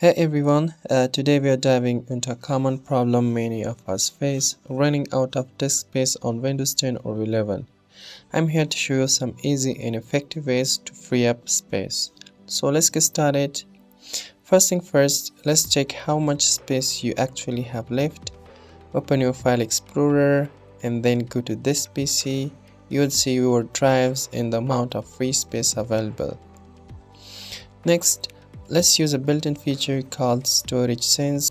Hey everyone, today we are diving into a common problem many of us face, running out of disk space on Windows 10 or 11. I'm here to show you some easy and effective ways to free up space. So let's get started. First thing first, let's check how much space you actually have left. Open your File Explorer and then go to this PC. You will see your drives and the amount of free space available. Next, let's use a built-in feature called Storage Sense.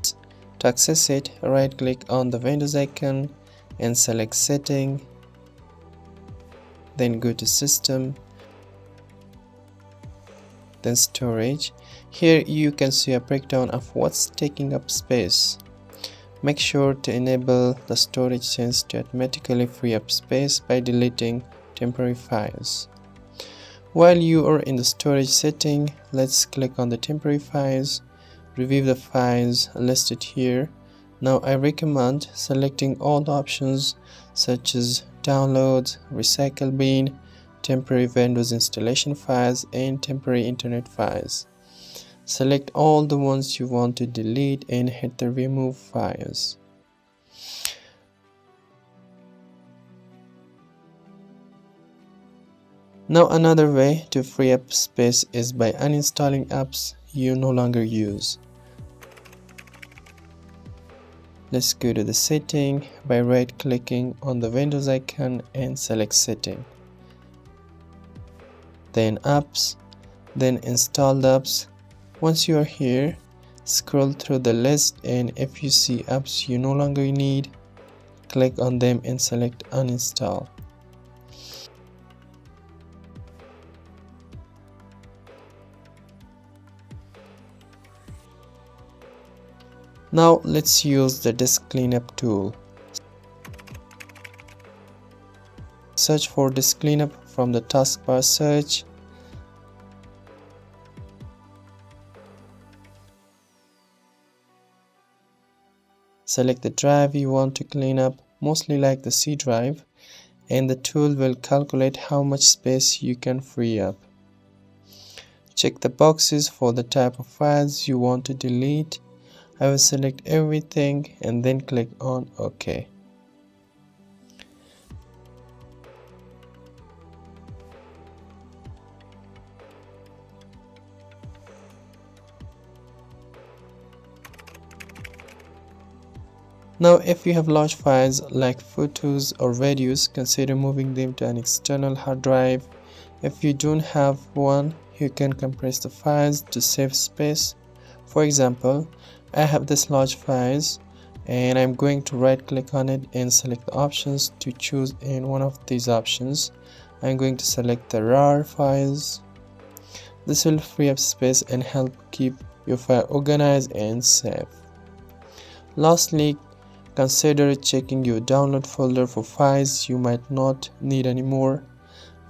To access it, right-click on the Windows icon and select Setting. Then go to System, then Storage. Here you can see a breakdown of what's taking up space. Make sure to enable the Storage Sense to automatically free up space by deleting temporary files. While you are in the storage setting, let's click on the temporary files, review the files listed here. Now I recommend selecting all the options such as downloads, recycle bin, temporary Windows installation files, and temporary internet files. Select all the ones you want to delete and hit the remove files. Now another way to free up space is by uninstalling apps you no longer use. Let's go to the setting by right-clicking on the Windows icon and select Setting. Then Apps, then Installed Apps. Once you are here, scroll through the list and if you see apps you no longer need, click on them and select Uninstall. Now let's use the disk cleanup tool. Search for disk cleanup from the taskbar search. Select the drive you want to clean up, mostly like the C drive, and the tool will calculate how much space you can free up. Check the boxes for the type of files you want to delete. I will select everything and then click on OK. Now if you have large files like photos or videos, consider moving them to an external hard drive. If you don't have one, you can compress the files to save space. For example, I have this large files and I'm going to right click on it and select the options to choose in one of these options. I'm going to select the RAR files. This will free up space and help keep your file organized and safe. Lastly, consider checking your download folder for files you might not need anymore.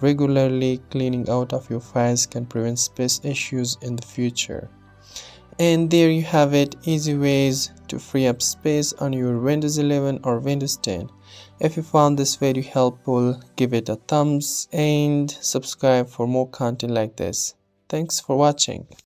Regularly cleaning out of your files can prevent space issues in the future. And there you have it, easy ways to free up space on your Windows 11 or Windows 10. If you found this video helpful, give it a thumbs and subscribe for more content like this. Thanks for watching.